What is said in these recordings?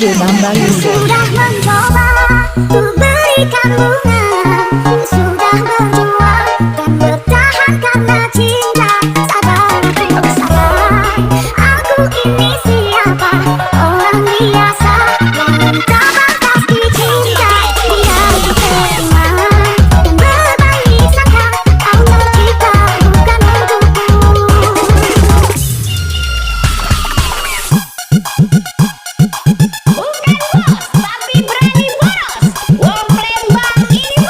Ade Bambang Yudo. Sudah mencoba ku berikan bunga, sudah berjuang dan bertahan karena cinta. Sabar aku sabar, aku ini siapa? Orang biasa yang tak pantas dicinta. Dia diterima dan berbalik sangka Allah cipta bukan untukku. Bukan bos, tapi berani boros. Wong Palembang ini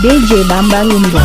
DJ Bambang Unido.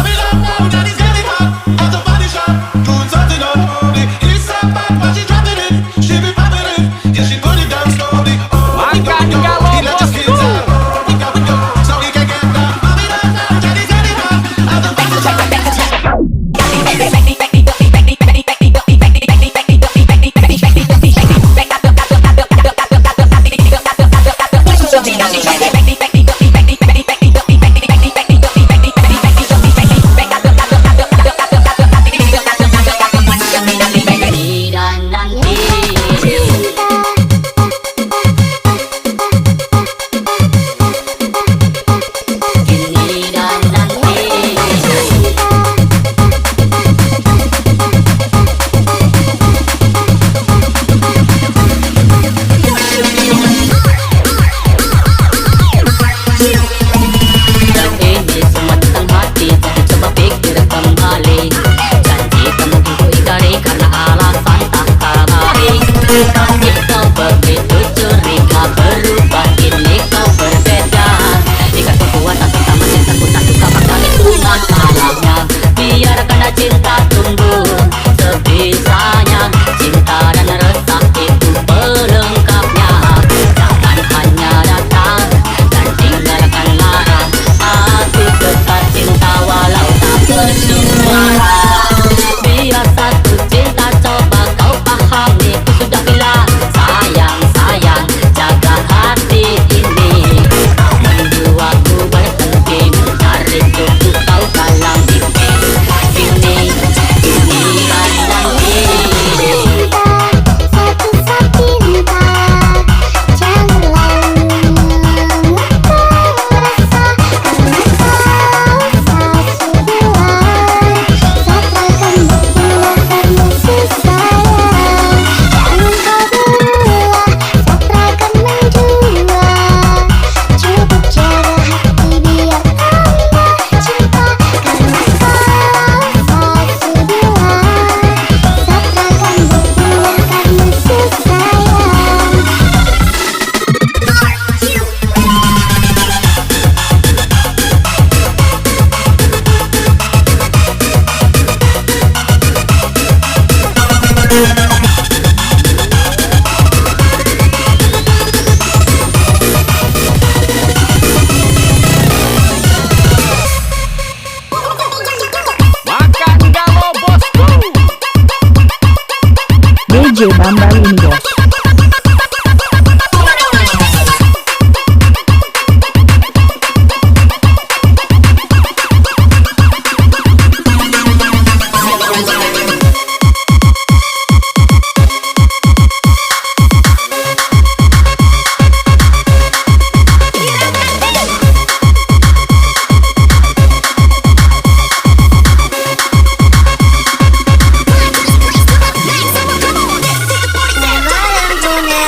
DJ Bambang Unido. DJ Bambang Unido.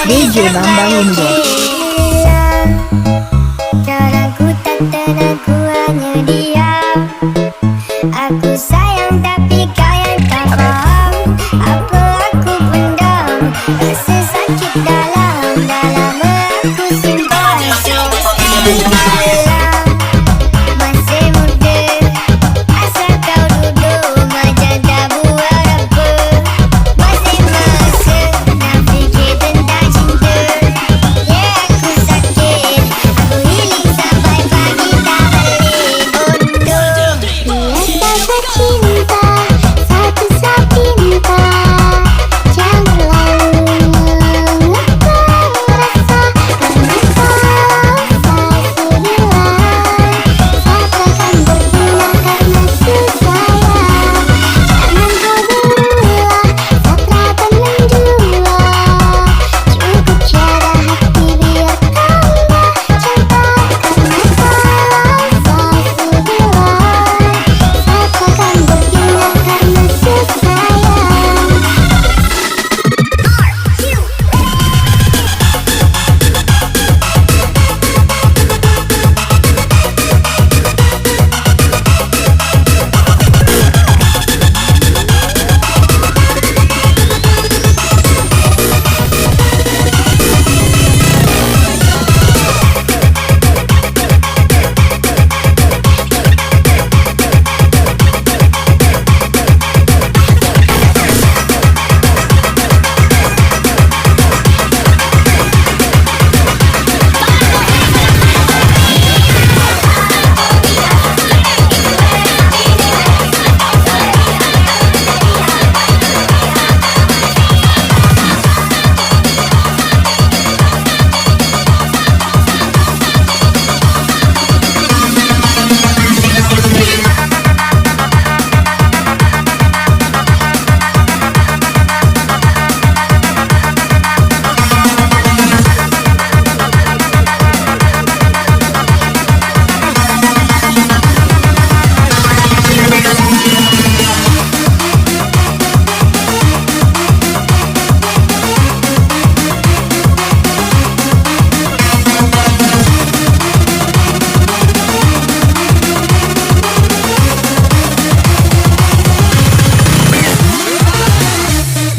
DJ Bambang Unido. Caraku tak tenang, ku hanya diam. Aku sayang tapi kau yang tak paham. Apa aku pendam, rasa sakit dalam aku simpan. Malam masih muda, asal kau duduk macam tak buat apa. Masih masa nak fikir tentang cinta. Yeah, aku sakit, aku healing sampai pagi tak balik bodoh. Biasa cinta, satu sapi minta. Jangan terlalu mengekang rasa, karena kau tak sedia.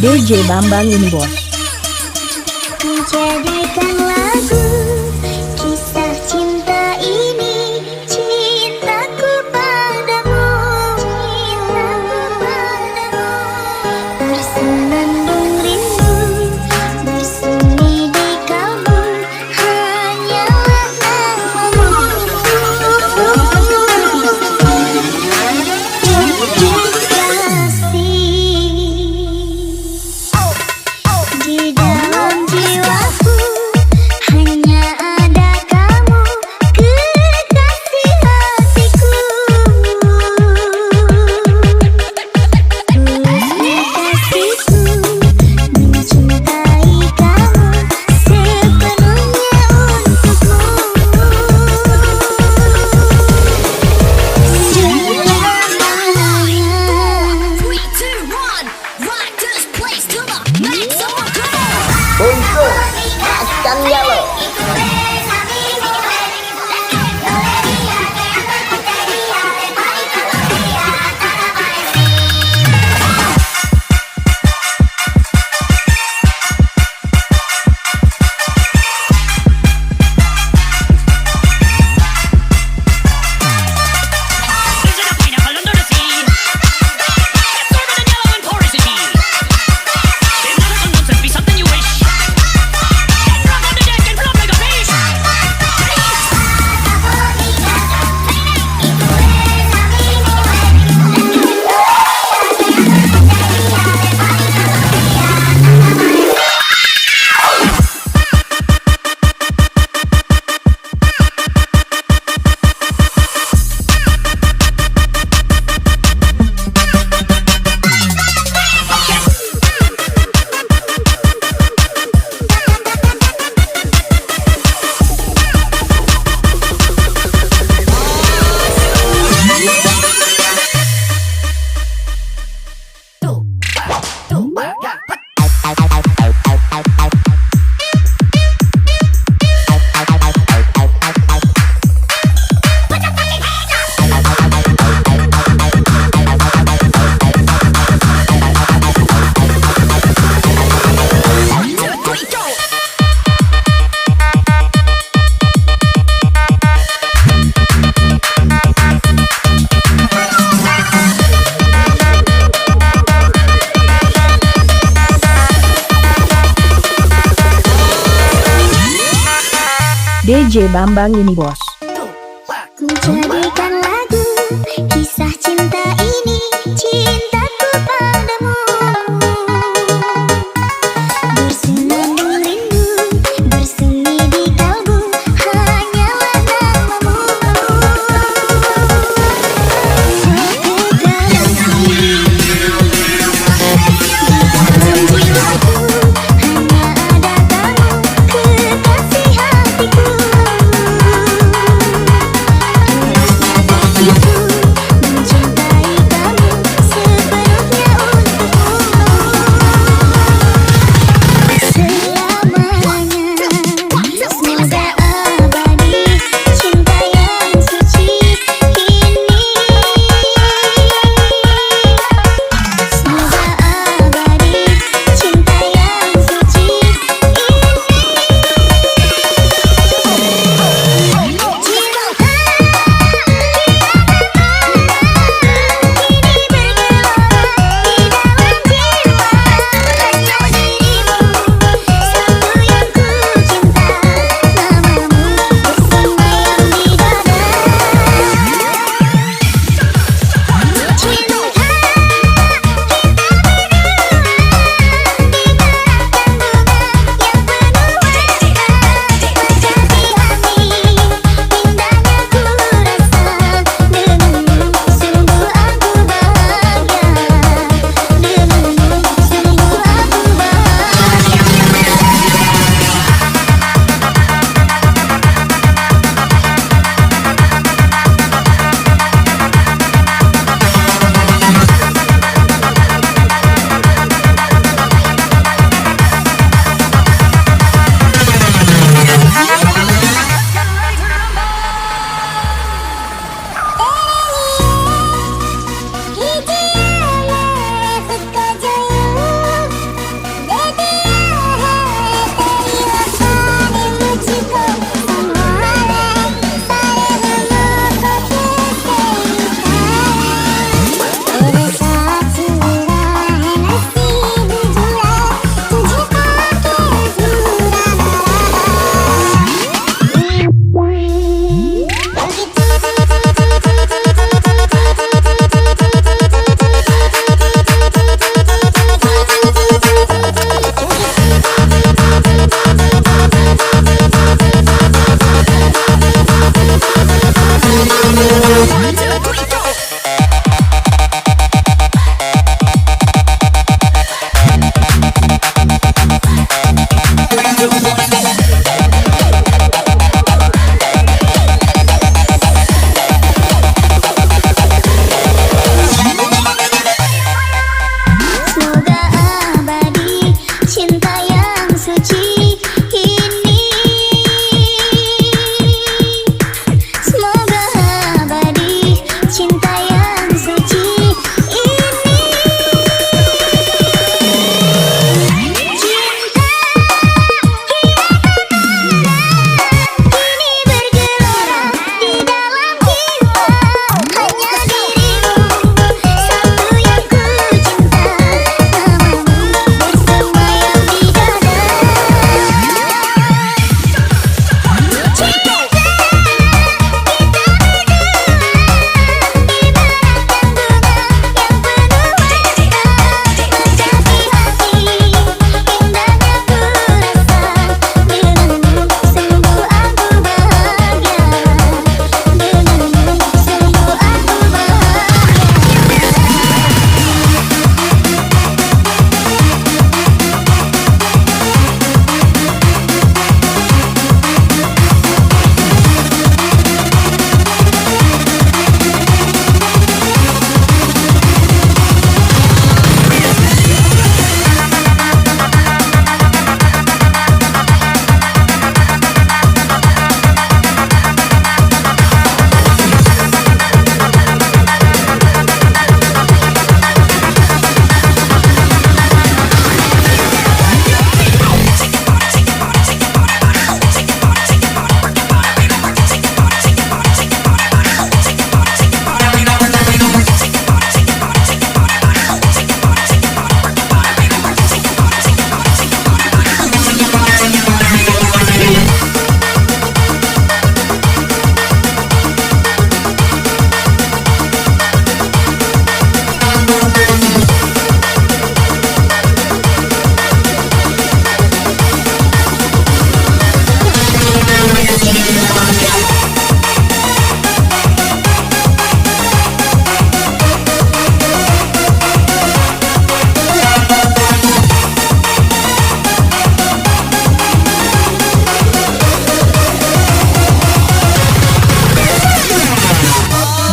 DJ Bambang ini bos. Jadikan lagu kisah cinta ini, cintaku padamu, bersenandung rindu, bersemi di kalbu, hanyalah namamu. Di dalam jiwaku hanya ada kamu, kekasih hatiku. Tulusnya kasihku mencintai kamu sepenuhnya untukmu. Selamanya. 3, 2, 1, rock this place to the maximum. Untuk akan yellow. Is it a pineapple under the sea? It's sorbet and yellow and porosity. There's not a nonsense, be something you wish. Get drunk on the deck and flop like a fish. DJ Bambang ini bos. Jadikan lagu kisah cinta ini, cintaku padamu. Bersenandung rindu, bersemi di kalbu, hanyalah namamu. Kekasih di dalam jiwaku hanya ada kamu, kekasih hatiku.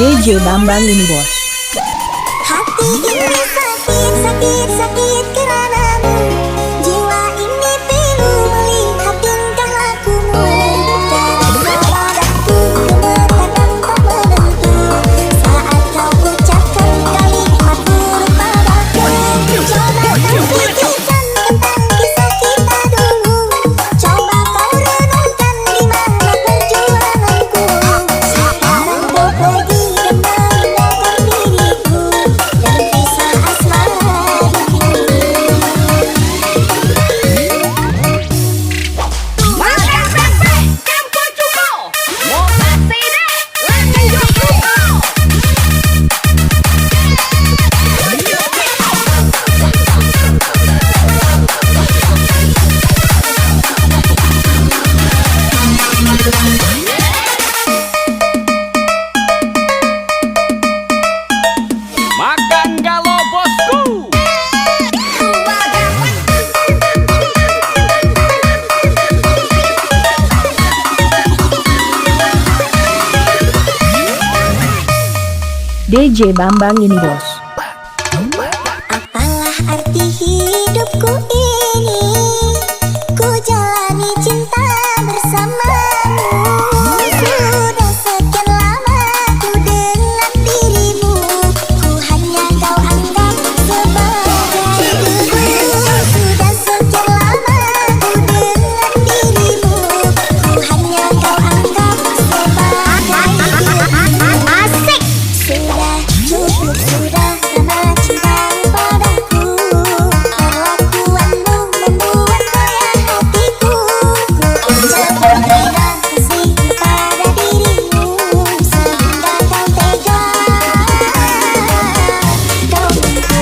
DJ Bambang ini bos. Hati ini sakit, sakit, sakit karenamu. Jiwa ini pilu melihat tingkah lakumu. Terasa padaku gemetar tak menentu saat kau ucapkan kalimat buruk padaku. Coba kau pikirkan tentang kisah kita dulu. Coba kau renungkan di mana perjuanganku. Sekarang kau pergi dan meninggalkan diriku dan kisah asmara Makan pempek, campur cuko. Mau pasti deh, lanjut cuko. Makan galo bosku. DJ Bambang ini bos. Apalah arti hidupku ini? Ku jalani cinta bersamamu. Sudah sekian lama ku dengan dirimu. Ku hanya kau anggap sebagai ibuku. Sudah sekian lama ku dengan dirimu. Ku hanya kau anggap sebagai ibuku. Asik. Sudah cukup, sudah karena cintamu padaku. Perlakuanmu membuat goyah hatiku. Ku ucapkan terima kasih kepada dirimu sehingga kau tega. Kau menunjukkan cintaku.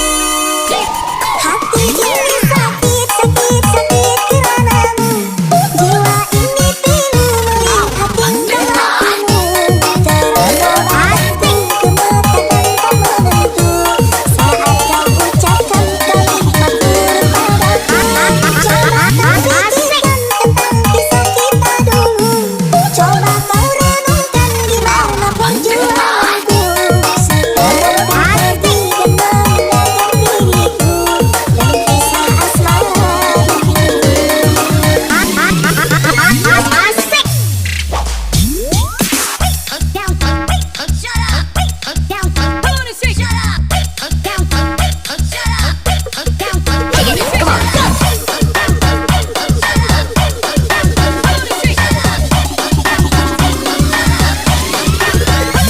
Hati ini sakit, sakit, sakit karenamu. Jiwa ini pilu melihat tingkah lakumu. Terasa padaku gemetar dan tak menentu saat kau ucapkan kalimat buruk padaku. Coba kau pikirkan tentang kisah kita dulu. Coba kau renungkan di mana perjuanganku. Sekarang kau pergi dan meninggalkan diriku dan kisah asmara asik.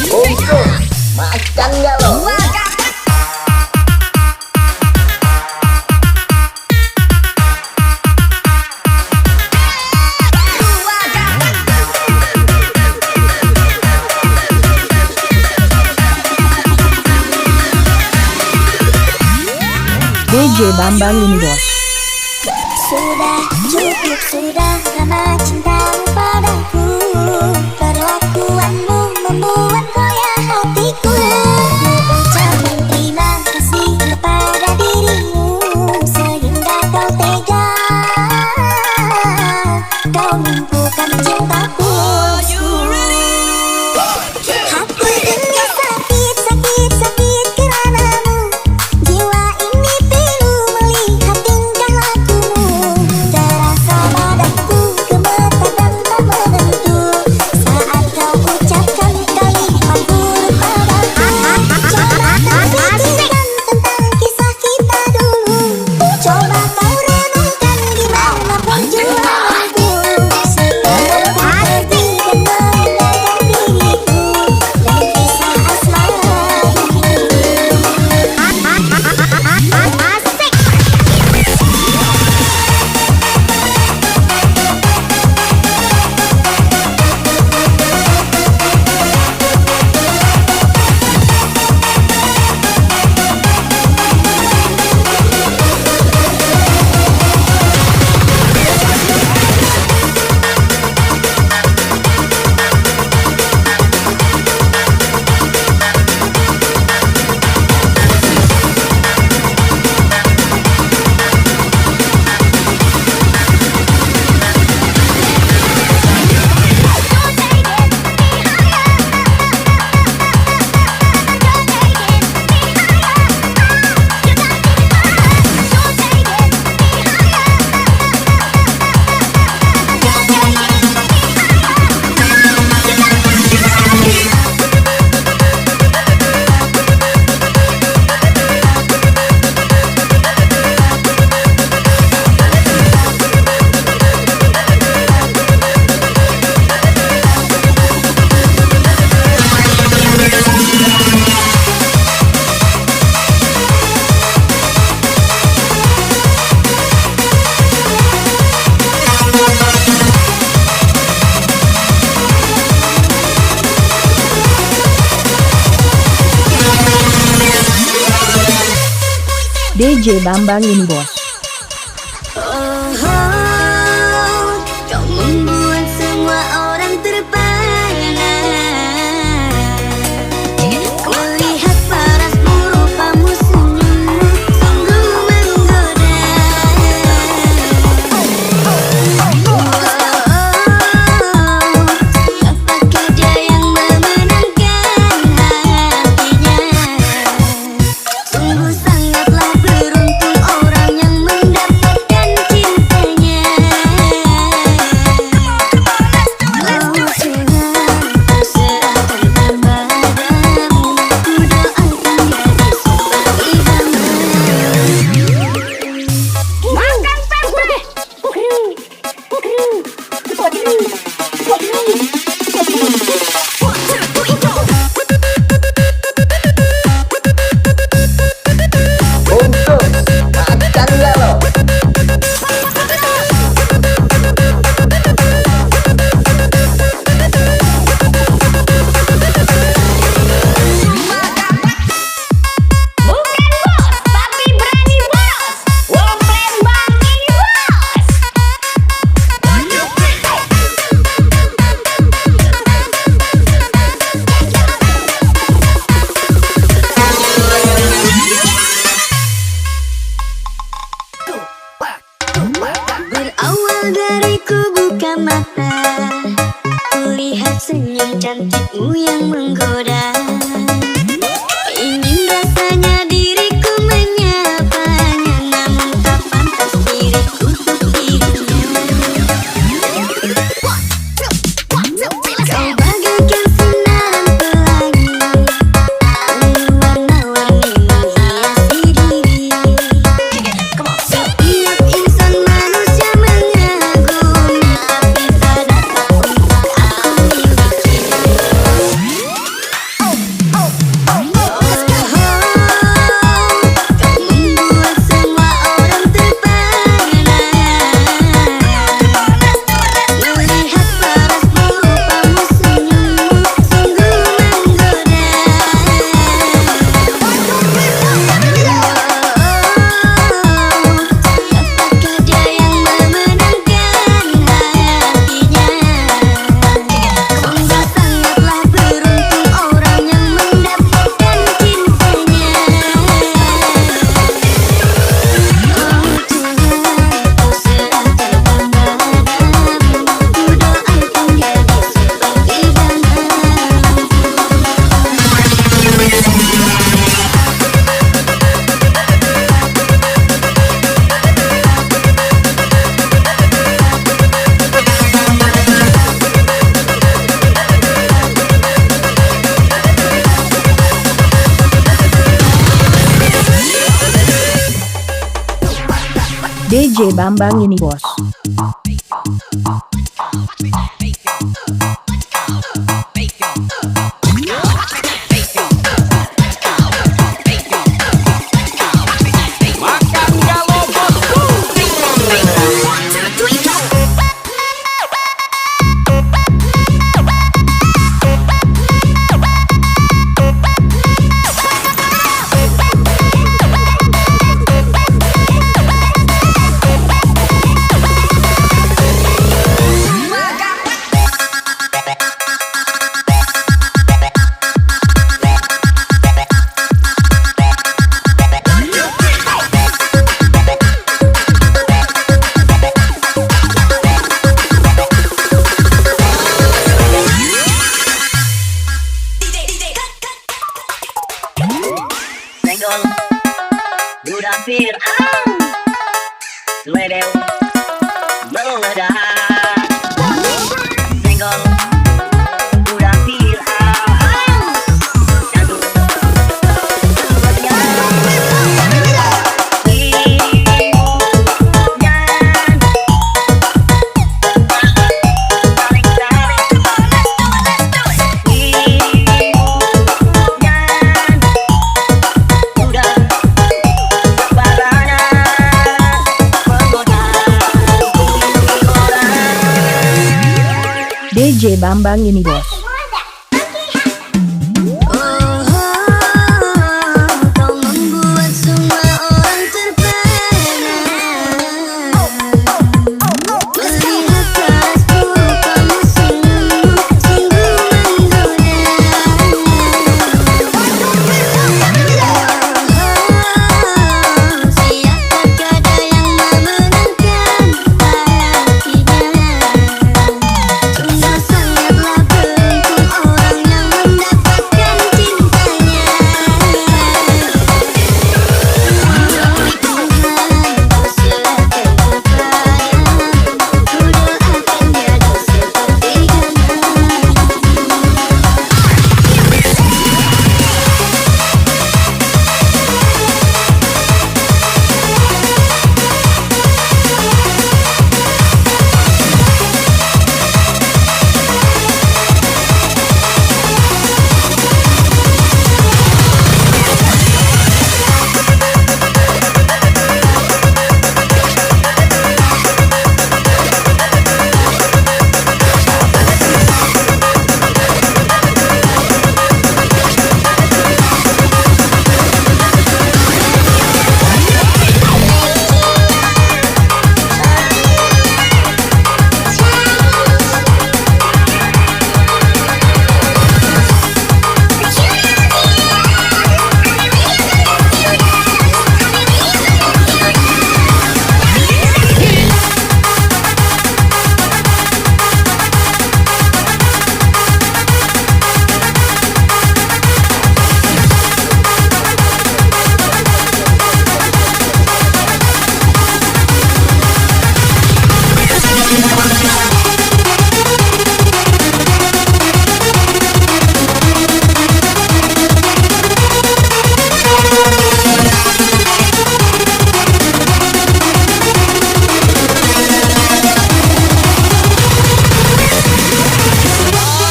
Bongso, makan nggak lo? DJ Bambang ini bos. Sudah cukup, sudah karena cintamu padaku. Perlakuanmu membuat goyah hatiku. Ku ucapkan terima kasih kepada dirimu sehingga kau tega. Kau lumpuhkan cintaku. Hati ini sakit, sakit, sakit karenamu. Jiwa ini pilu melihat tingkah lakumu. Terasa padaku gemetar dan tak menentu saat kau ucapkan kalimat buruk padaku. Coba kau pikirkan tentang kisah kita dulu. Coba kau renungkan di mana perjuanganku. Sekarang kau pergi DJ Bambang ini bos. Oh, kau membuat semua orang terpana. Melihat parasmu, rupamu, senyummu sungguh menggoda. Siapakah dia yang memenangkan hatinya? Sungguh sangatlah beruntung orang yang mendapatkan cintanya. Oh Tuhan, ku serahkan kepadamu, ku doakan gadis seperti Makan pempek. Untuk makan galau. Bukan bos, tapi berani boros. Wong Palembang ini bos. Berawal dari ku buka mata, kulihat senyum cantikmu yang menggoda. Ingin rasanya diriku menyapanya, namun tak pantas diriku untuk dirinya. Kau bagaikan sinar pelangi, warna-warni menghiasi diri. Setiap insan manusia mengagumi, tapi tak dapat untuk aku miliki. Kau membuat semua orang terpana. Melihat parasmu, rupamu, senyummu sungguh menggoda. Siapakah dia yang memenangkan hatinya? Sungguh sangatlah beruntung orang yang mendapatkan cintanya. Oh Tuhan, ku serahkan kepadamu, ku doakan gadis seperti DJ Bambang ini bos. Makan galau bosku. Senggol Budak Fir'aun Seledeu meledak. Senggol Budak Fir'aun Jatuh DJ Bambang ini bos. Oh, kau membuat semua orang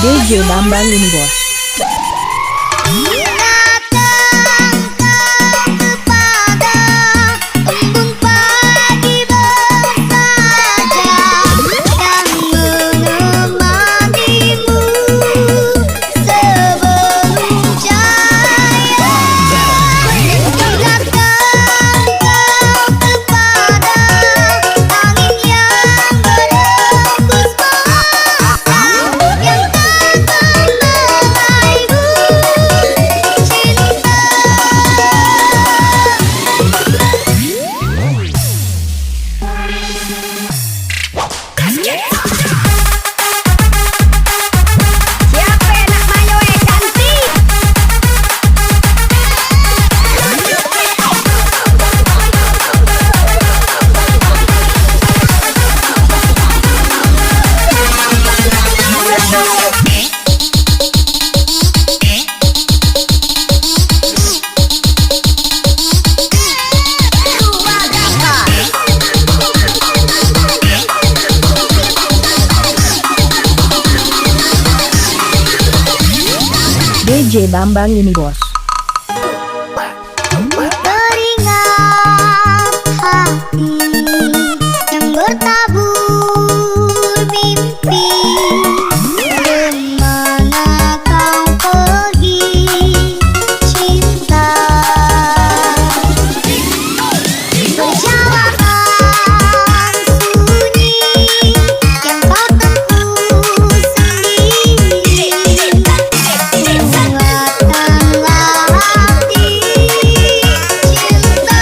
DJ Bambang ini bos. Ingatkan kau kepada embun pagi bersaja dan menemanimu sebelum cahaya. Ingatkan kau kepada angin yang berembus masa yang tak mengenaimu cinta. Siapa yang nak mayo cantik? DJ Bambang ini bos. Teringat hati yang bertabur mimpi. Kemana kau pergi, cinta? Perjalanan sunyi yang kau tempuh sendiri. Kuatkanlah hati cinta.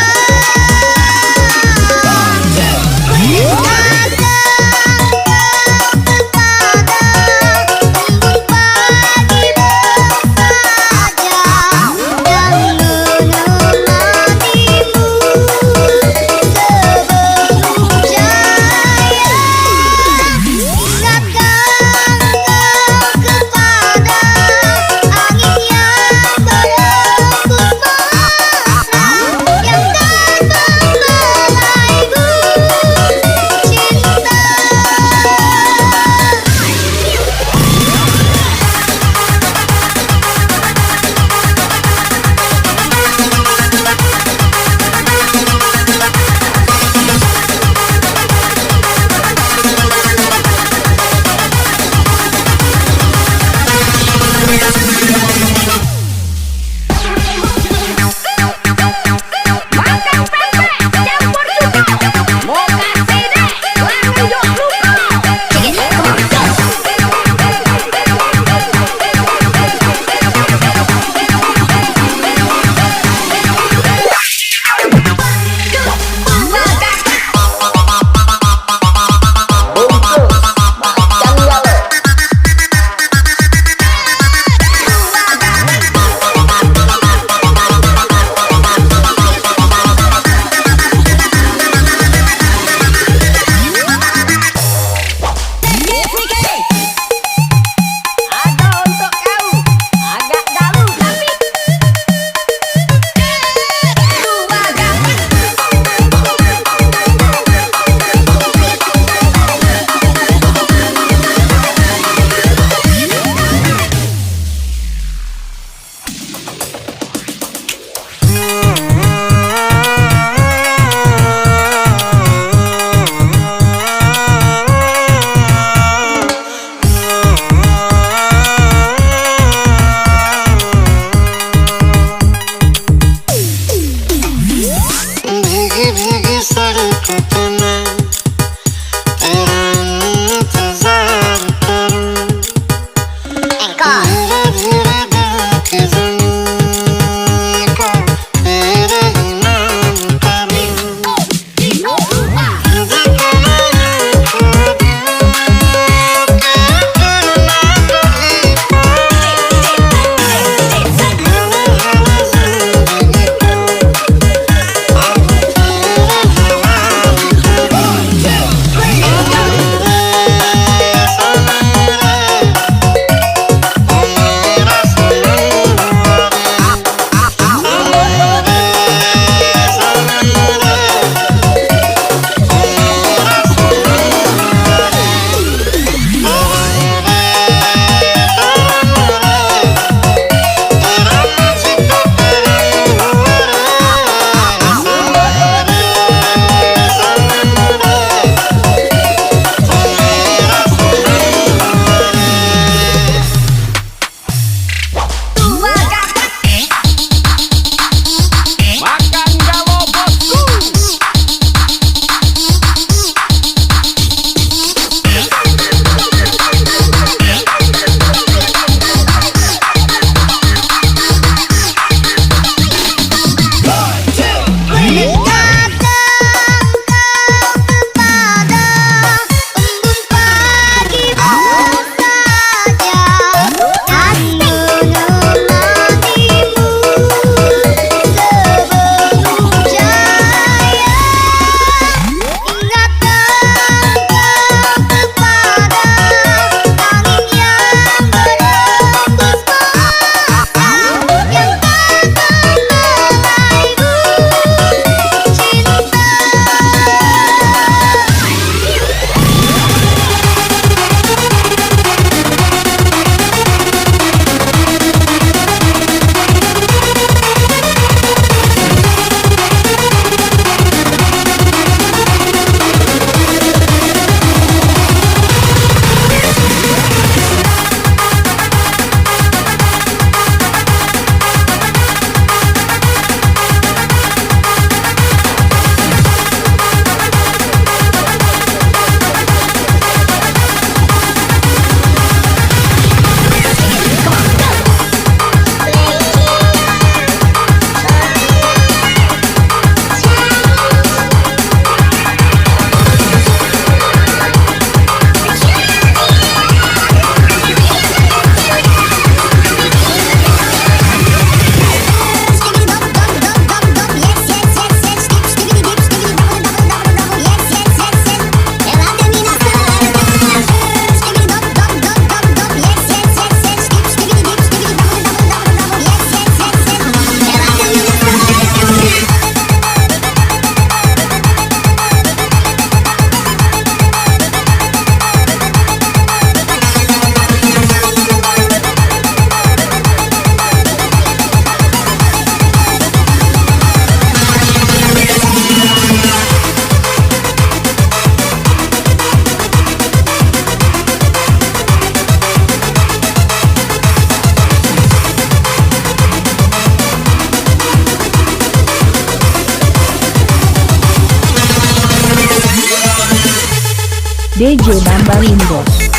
DJ Bambang ini bos.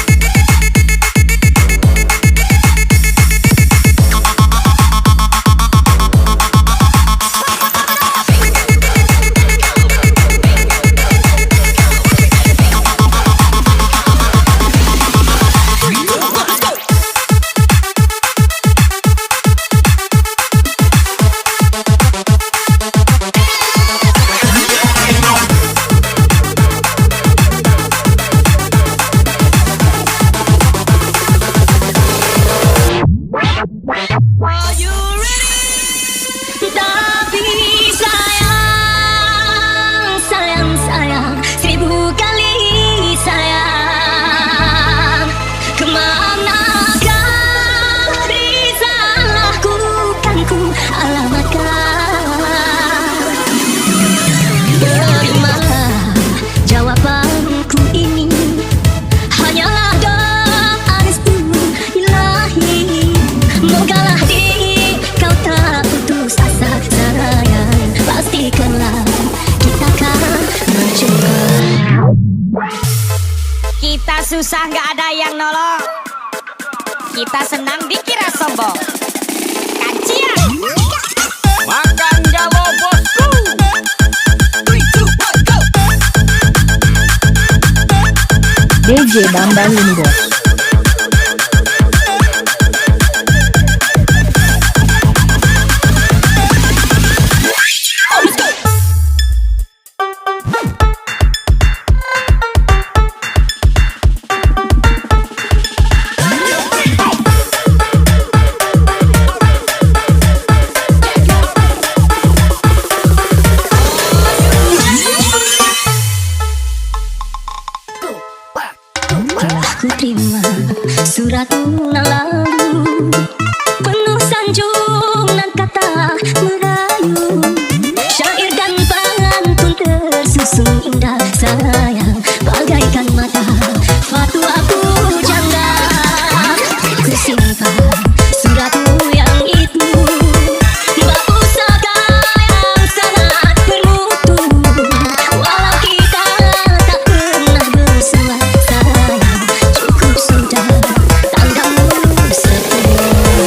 Tapi sayang, sayang, sayang, 1000 kali sayang. Kemanakah risalahku kan ku alamatkan. Terimalah jawabanku ini, hanyalah doa restu ilahi. Mogalah di kau tak putus asa sayang, pastikanlah kita kan berjumpa. Kita susah gak ada yang nolong, kita senang dikira sombong. Kacian Makan jalo bosku. 3, 2, 1, go. DJ Bambang ini bos. Telah ku terima suratmu nan lalu, penuh sanjungan kata merayu, syair dan pantun tersusun indah sayang, bagaikan mata fatwa pujangga. Ku simpan suratmu yang itu, berpusaka yang sangat bermutu. Walau kita tak pernah bersua sayang, cukup sudah tanggamu setia.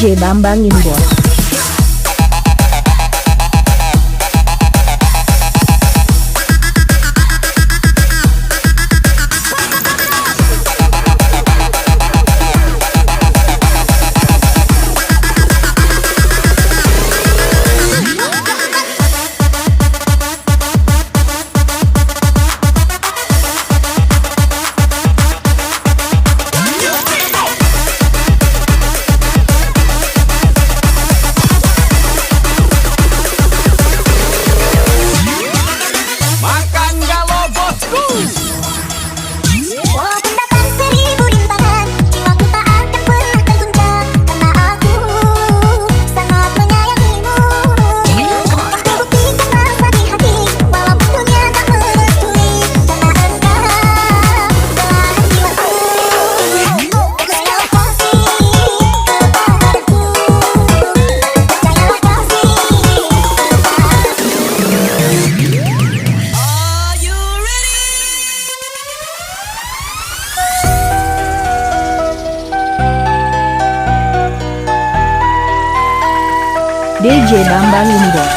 DJ Bambang ini bos. Makan galau bosku. Walaupun datang 1000 rintangan, jiwaku tak akan pernah terguncang karena aku sangat menyayangimu. Kau terbuktikan rasa di hati, walaupun dunia tak merestui, karena engkau belahan jiwaku. Percayalah kasih kepadaku, percayalah kasih Are you ready? DJ Bambang ini bos.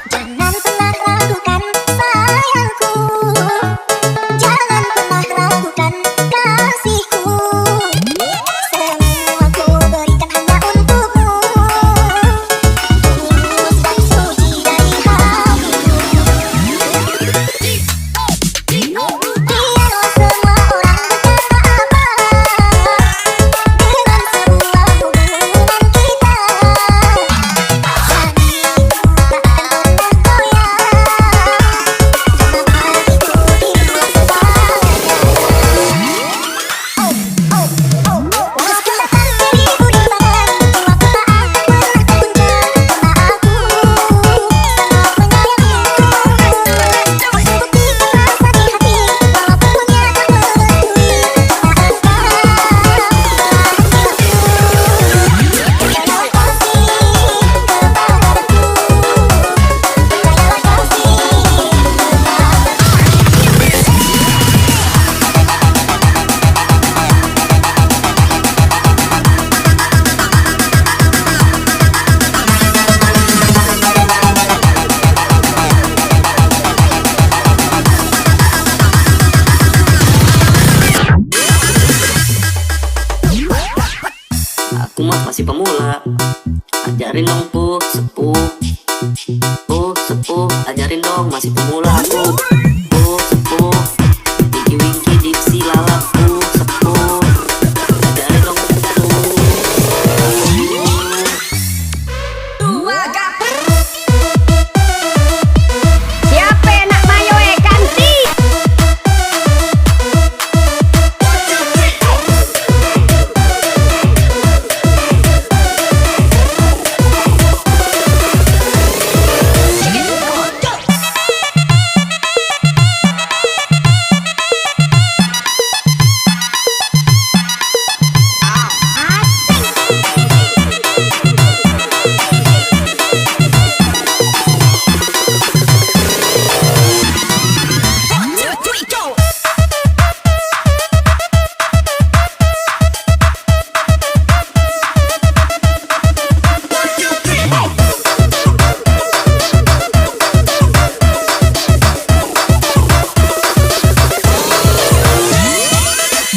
Jangan pernah ragukan sayangku, jangan pernah ragukan kasihku. Semua ku berikan hanya untukmu, tulus dan suci dari hatiku. Biarlah semua orang berkata apa dengan sebuah hubungan kita. Aku mah masih pemula, ajarin dong sepuh. Sepuh, ajarin dong masih pemula aku. Sepuh, Winky Winky Dipsy lalaku. Sepuh, ajarin dong sepuh. Siapa nak mayo kanti?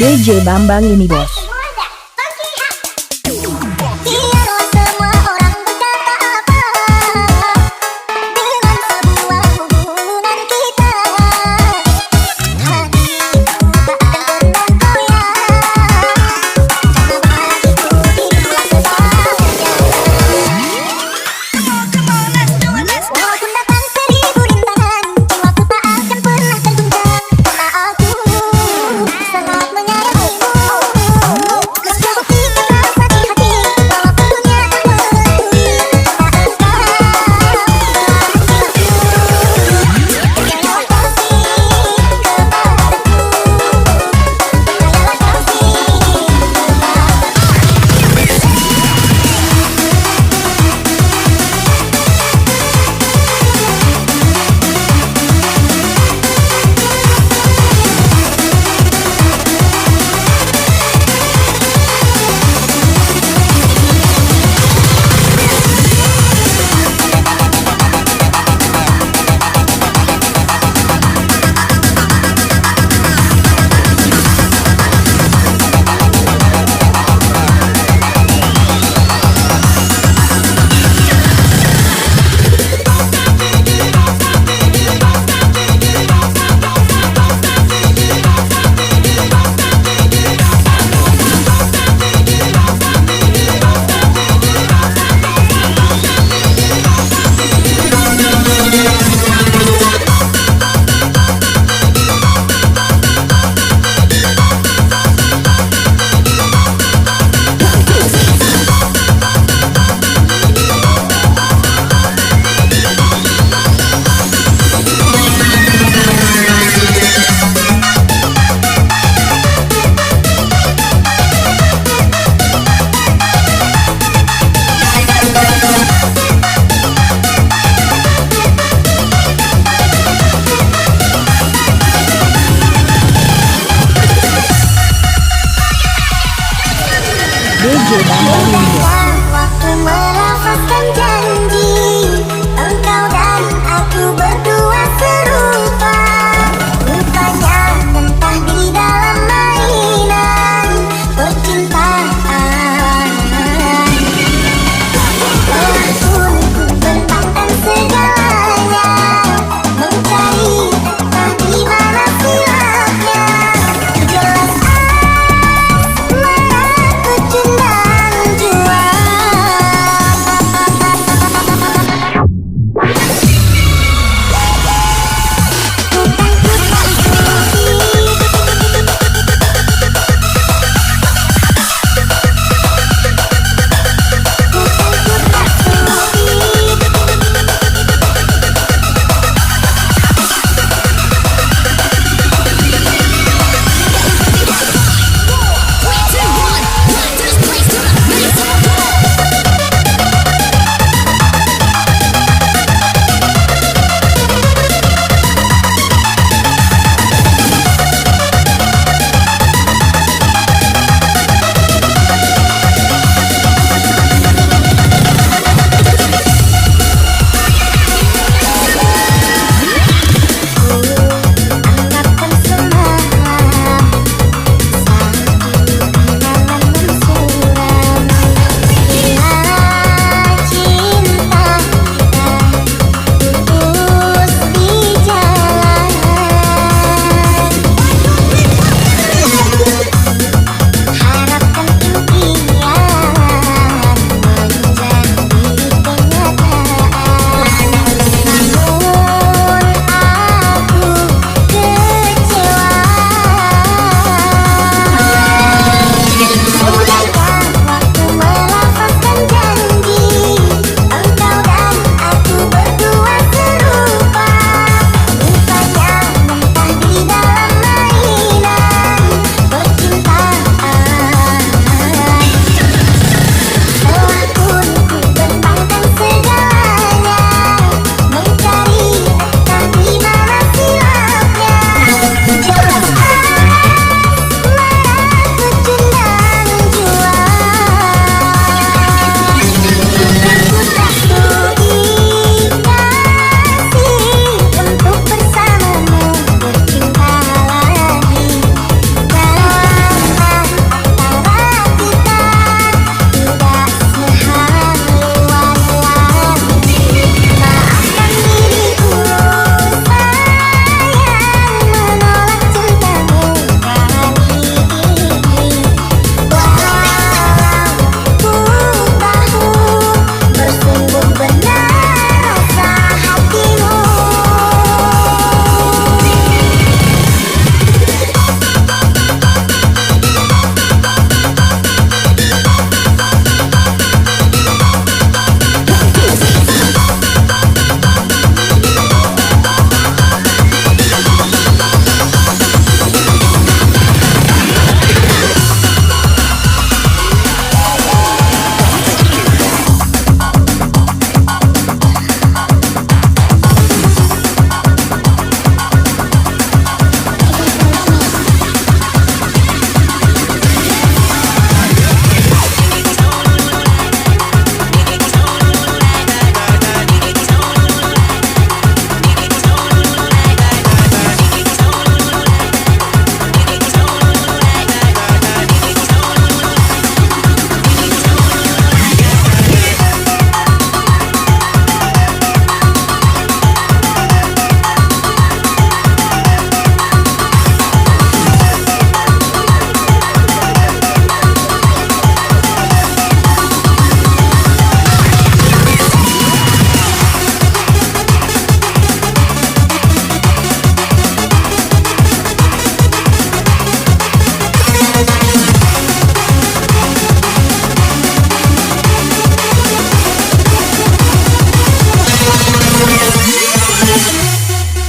DJ Bambang ini bos. Biarlah semua orang berkata apa dengan sebuah hubungan kita. Hatiku tak akan pernah goyah, karena bagiku dirilah sebahagia. Walaupun datang 1000 rintangan, jiwaku tak akan pernah terguncang karena aku sangat menyayangimu.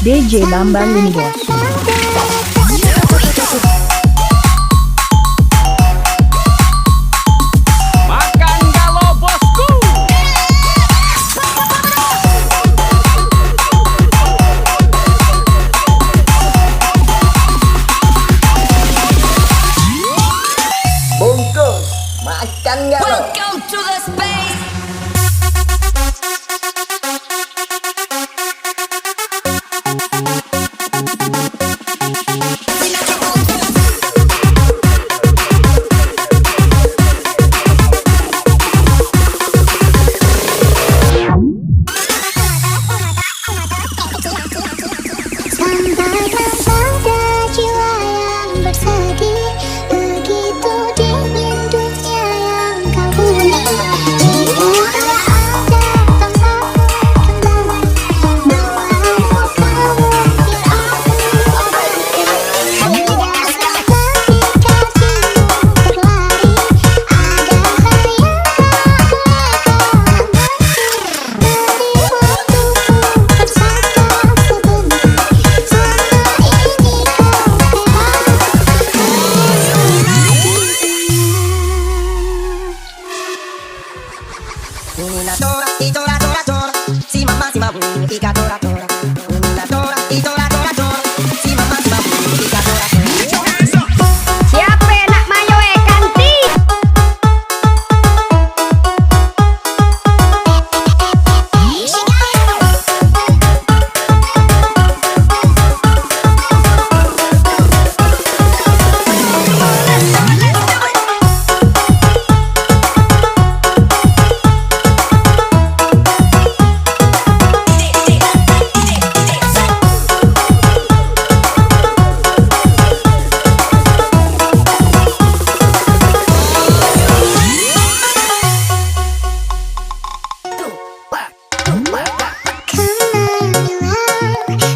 DJ Bambang ini bos. Makan galau bosku. Bungkus, makan nggak lo? Welcome to the space. Sampaikan pada jiwa yang bersedih, begitu dingin dunia yang kau huni. Jika ada tempat kembali, mau kamu biar aku obati. Ketika cintamu berlari, ada hal yang tak akan dari waktuku bersama sebentar. Una tora, y tora, tora, tora. Si mamá, si mamá, y tora, tora. Una tora, y tora, tora, tora. Si mamá, si mamá, y tora, tora. Siapa yang nak mayo kanti?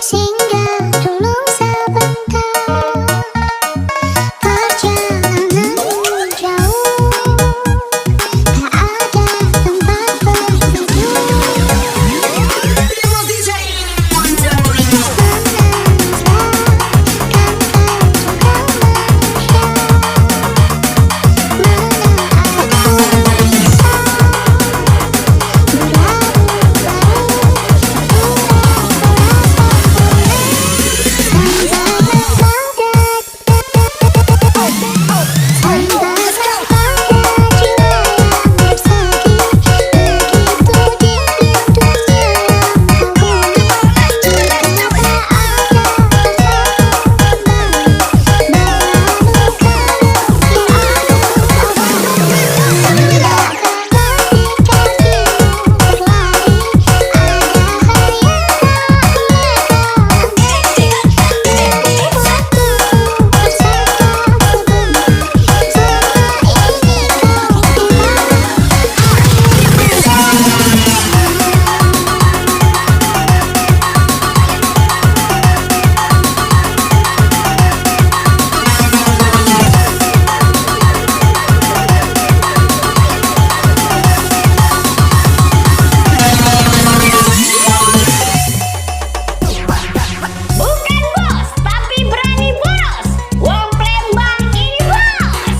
Singgah dulu sebentar, perjalanan jauh, tak ada tempat berteduh. Bukan bos, tapi berani boros. Wong Palembang ini bos.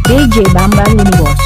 DJ Bambang ini bos.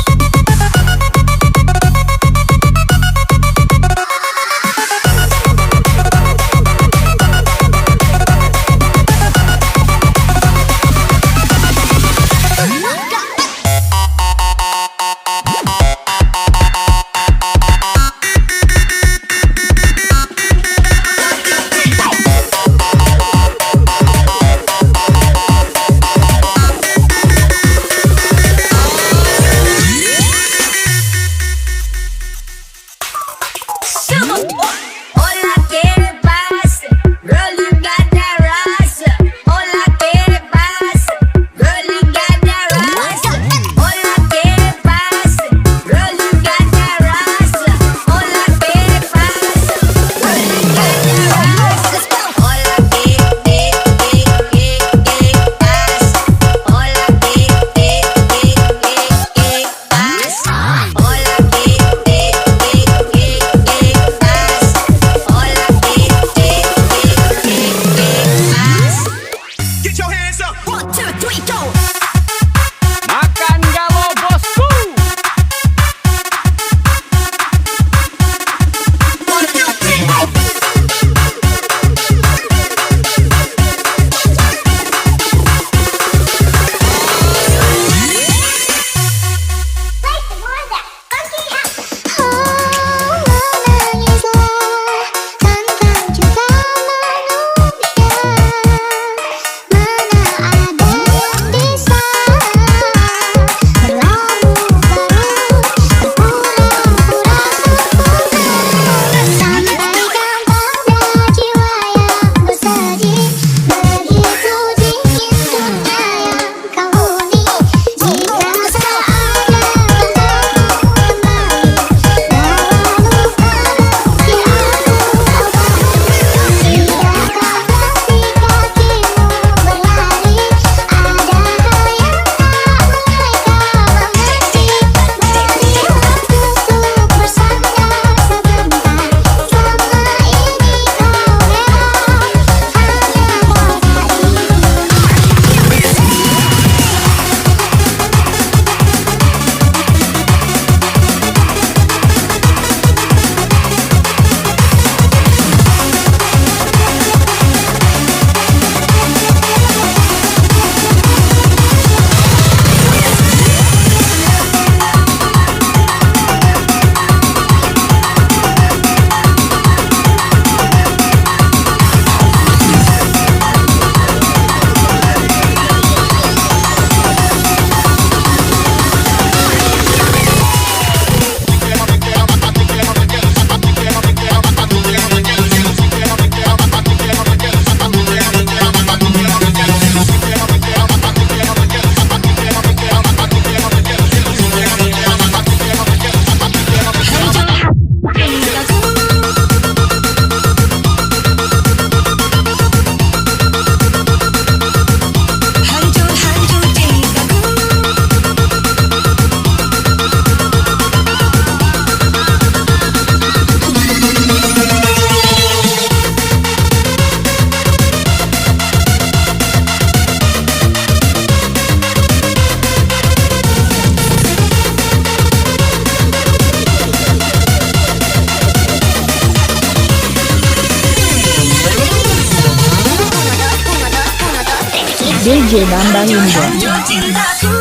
DJ Bambang ini bos. Hancur cintaku,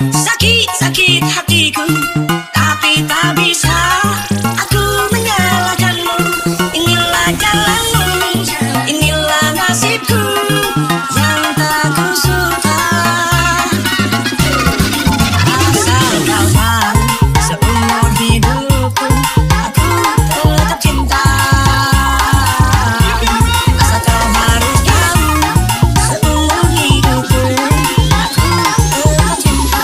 sakit-sakit hatiku, tapi tak bisa aku menyalahkanmu. Inilah jalanmu, inilah nasibku yang tak ku suka. Asal kau tahu, seumur hidupku aku tetap cinta. Asal kau harus tahu, seumur hidupku aku tetap cinta.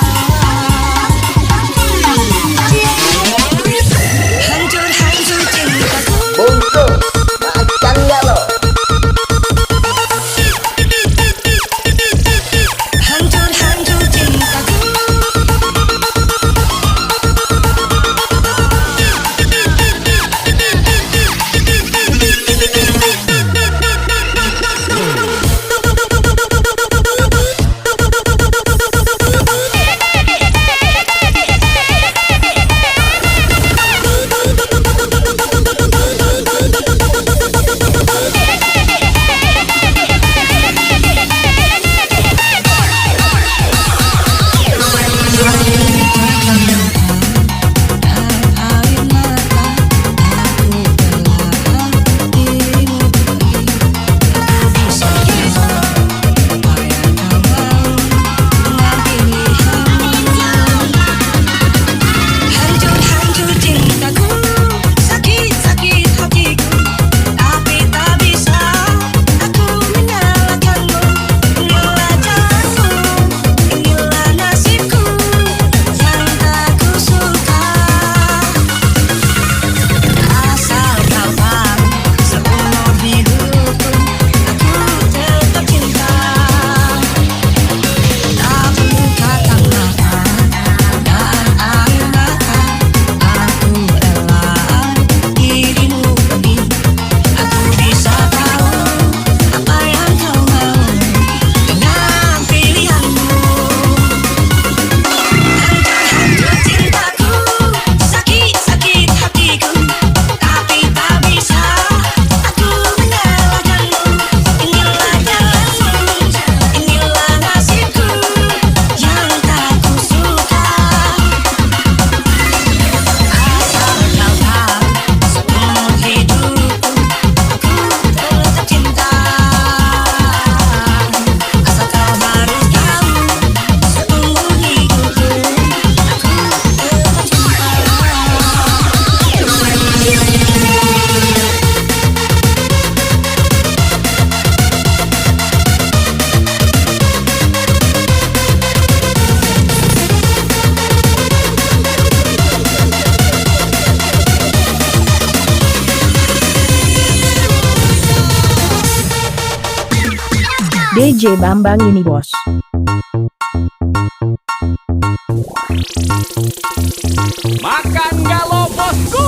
Hancur-hancur cintaku. Bungsu, makan gak lo? Hancur-hancur cintaku. Hancur-hancur cintaku, sakit-sakit hatiku, tapi tak bisa aku menyalahkanmu. Inilah jalanmu, inilah nasibku yang tak ku suka. Asal kau tahu, seumur hidupku aku tetap cinta. Tak perlu kata-kata dan air mata, aku rela dirimu pergi. Aku bisa tahu apa yang kau mau dengan pilihanmu. Hancur-hancur cintaku, sakit-sakit hatiku, tapi tak bisa aku menyalahkanmu. Inilah jalanmu, inilah nasibku yang tak ku suka. Asal kau tahu, seumur hidupku aku tetap cinta. Asal kau harus tahu, seumur hidupku aku tetap cinta. DJ Bambang ini bos. Makan galo bosku.